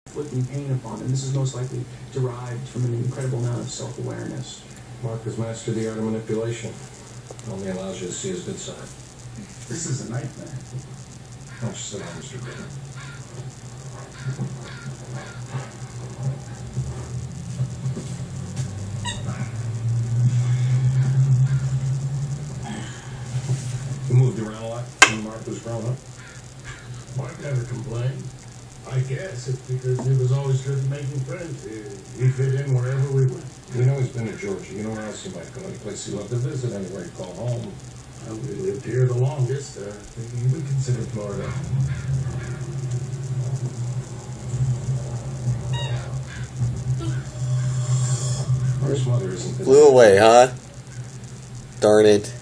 inflicting pain upon him. This is most likely derived from an incredible amount of self-awareness. Mark has mastered the art of manipulation. Only allows you to see his good side. This is a nightmare. Don't sit down, Mr. Green. You moved around a lot when Mark was growing up? Mark never complained. I guess it's because he was always good at making friends. He fit in wherever we went. You know he's been to Georgia. You know where else he might go? Any place he loved to visit, anywhere he called home. Well, we lived here the longest. We considered Florida. Mark's mother isn't... Flew away, huh? Darn it.